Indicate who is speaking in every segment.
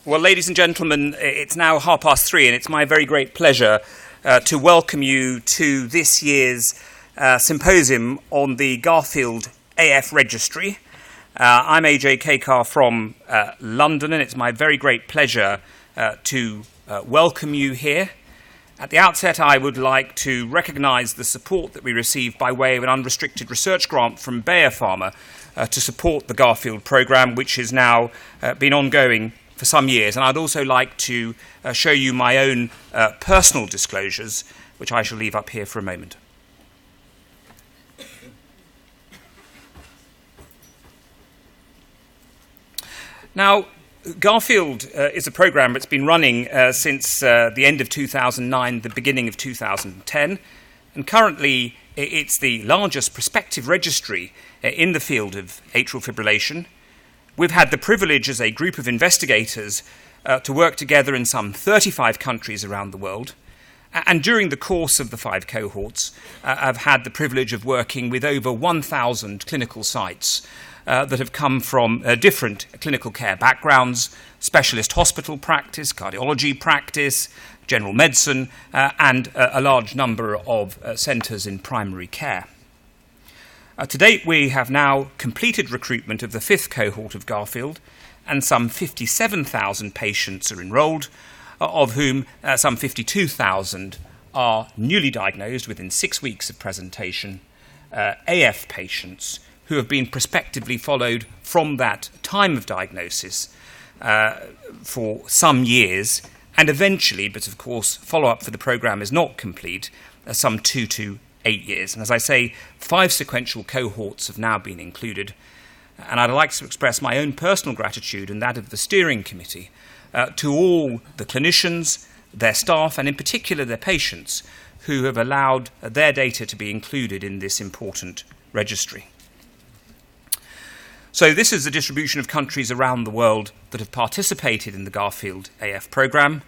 Speaker 1: Well, ladies and gentlemen, it's now 3:30, and it's my very great pleasure to welcome you to this year's symposium on the Garfield-AF registry. I'm AJ Kakkar from London, and it's my very great pleasure to welcome you here. At the outset, I would like to recognise the support that we received by way of an unrestricted research grant from Bayer Pharma to support the Garfield programme, which has now been ongoing for some years. And I'd also like to show you my own personal disclosures, which I shall leave up here for a moment. Now, Garfield is a programme that's been running since the end of 2009, the beginning of 2010, and currently it's the largest prospective registry in the field of atrial fibrillation. We've had the privilege as a group of investigators to work together in some 35 countries around the world, and during the course of the 5 cohorts, I've had the privilege of working with over 1,000 clinical sites that have come from different clinical care backgrounds, specialist hospital practice, cardiology practice, general medicine, and a large number of centres in primary care. To date, we have now completed recruitment of the 5th cohort of Garfield, and some 57,000 patients are enrolled, of whom some 52,000 are newly diagnosed within 6 weeks of presentation, AF patients who have been prospectively followed from that time of diagnosis for some years, and eventually, but of course follow-up for the programme is not complete, some 2 to 8 years. And as I say, 5 sequential cohorts have now been included, and I'd like to express my own personal gratitude and that of the steering committee to all the clinicians, their staff, and in particular their patients who have allowed their data to be included in this important registry. So this is the distribution of countries around the world that have participated in the Garfield-AF programme.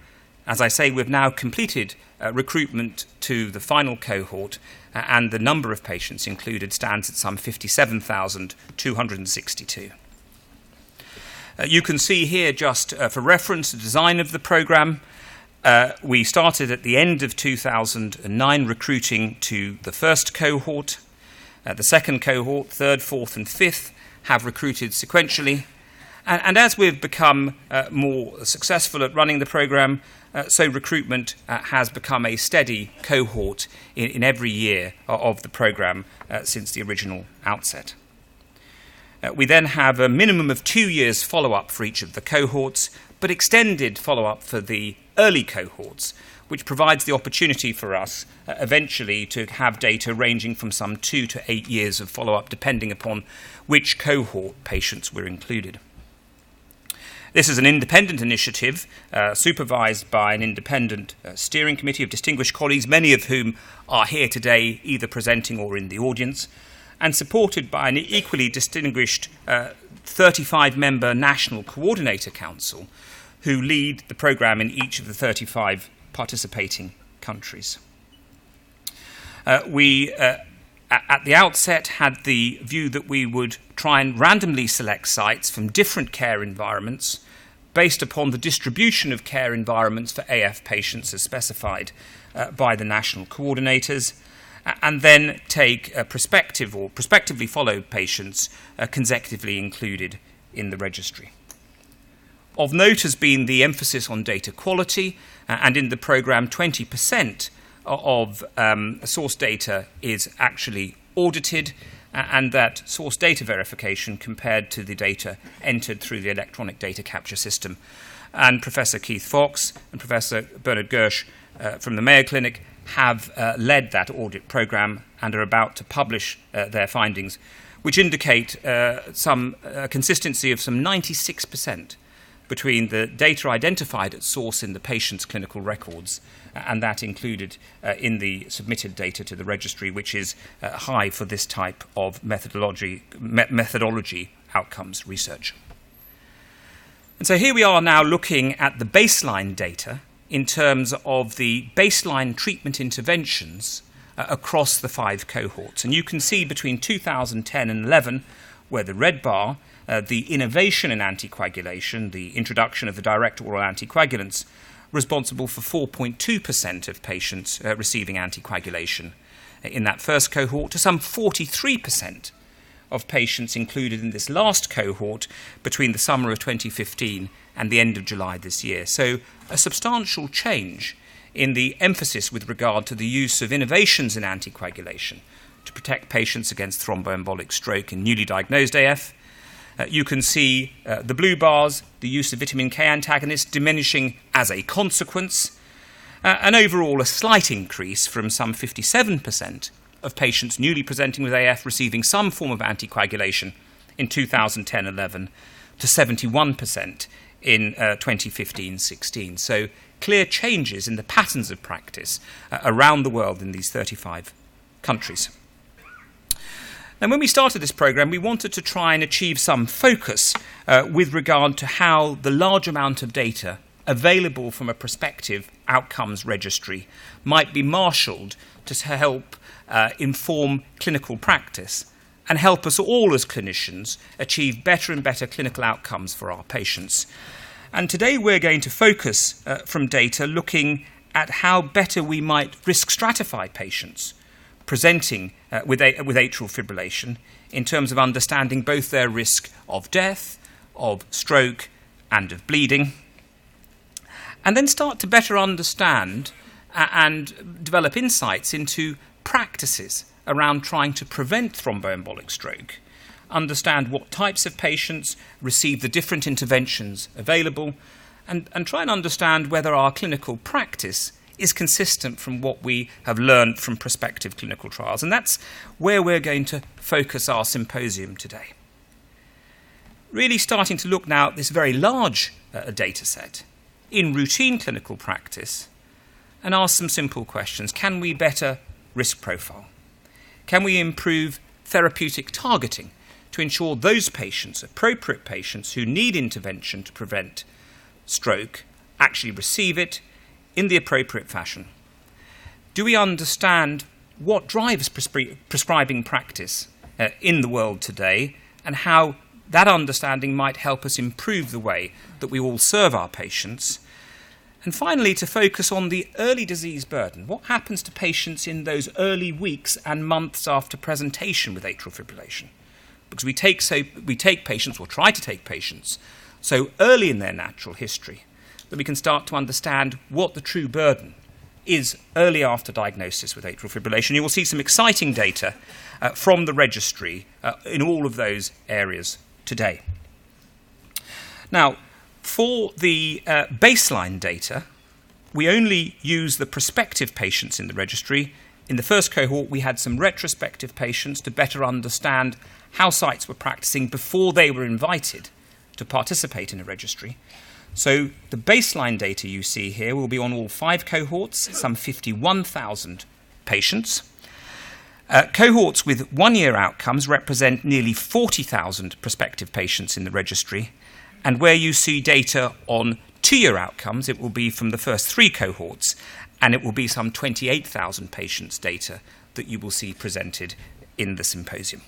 Speaker 1: As I say, we've now completed recruitment to the final cohort, and the number of patients included stands at some 57,262. You can see here, just for reference, the design of the programme. We started at the end of 2009 recruiting to the 1st cohort. The 2nd cohort, 3rd, 4th and 5th have recruited sequentially. And as we've become more successful at running the programme, so recruitment has become a steady cohort in every year of the programme since the original outset. We then have a minimum of 2 years follow-up for each of the cohorts, but extended follow-up for the early cohorts, which provides the opportunity for us eventually to have data ranging from some 2 to 8 years of follow-up, depending upon which cohort patients were included. This is an independent initiative supervised by an independent steering committee of distinguished colleagues, many of whom are here today, either presenting or in the audience, and supported by an equally distinguished 35-member National Coordinator Council who lead the programme in each of the 35 participating countries. We, at the outset, had the view that we would try and randomly select sites from different care environments based upon the distribution of care environments for AF patients as specified by the national coordinators, and then take prospective or prospectively followed patients consecutively included in the registry. Of note has been the emphasis on data quality, and in the programme 20% of source data is actually audited, and that source data verification compared to the data entered through the electronic data capture system. And Professor Keith Fox and Professor Bernard Gersh from the Mayo Clinic have led that audit programme and are about to publish their findings, which indicate some consistency of some 96% between the data identified at source in the patient's clinical records and that included in the submitted data to the registry, which is high for this type of methodology outcomes research. And so here we are now looking at the baseline data in terms of the baseline treatment interventions across the 5 cohorts. And you can see between 2010 and 11, where the red bar, the innovation in anticoagulation, the introduction of the direct oral anticoagulants, responsible for 4.2% of patients receiving anticoagulation in that first cohort, to some 43% of patients included in this last cohort between the summer of 2015 and the end of July this year. So a substantial change in the emphasis with regard to the use of innovations in anticoagulation to protect patients against thromboembolic stroke in newly diagnosed AF. You can see the blue bars, the use of vitamin K antagonists diminishing as a consequence, and overall a slight increase from some 57% of patients newly presenting with AF receiving some form of anticoagulation in 2010-11 to 71% in 2015-16. So clear changes in the patterns of practice around the world in these 35 countries. And when we started this programme, we wanted to try and achieve some focus with regard to how the large amount of data available from a prospective outcomes registry might be marshalled to help inform clinical practice and help us all as clinicians achieve better and better clinical outcomes for our patients. And today we're going to focus from data looking at how better we might risk stratify patients presenting with atrial fibrillation in terms of understanding both their risk of death, of stroke, and of bleeding, and then start to better understand and develop insights into practices around trying to prevent thromboembolic stroke, understand what types of patients receive the different interventions available, and try and understand whether our clinical practice is consistent from what we have learned from prospective clinical trials. And that's where we're going to focus our symposium today. Really starting to look now at this very large data set in routine clinical practice and ask some simple questions. Can we better risk profile? Can we improve therapeutic targeting to ensure those patients, appropriate patients who need intervention to prevent stroke, actually receive it in the appropriate fashion? Do we understand what drives prescribing practice in the world today, and how that understanding might help us improve the way that we all serve our patients? And finally, to focus on the early disease burden. What happens to patients in those early weeks and months after presentation with atrial fibrillation? Because we take patients, or try to take patients, so early in their natural history that we can start to understand what the true burden is early after diagnosis with atrial fibrillation. You will see some exciting data from the registry in all of those areas today. Now, for the baseline data, we only use the prospective patients in the registry. In the first cohort, we had some retrospective patients to better understand how sites were practicing before they were invited to participate in a registry. So the baseline data you see here will be on all 5 cohorts, some 51,000 patients. Cohorts with 1-year outcomes represent nearly 40,000 prospective patients in the registry. And where you see data on 2-year outcomes, it will be from the first 3 cohorts, and it will be some 28,000 patients' data that you will see presented in the symposium.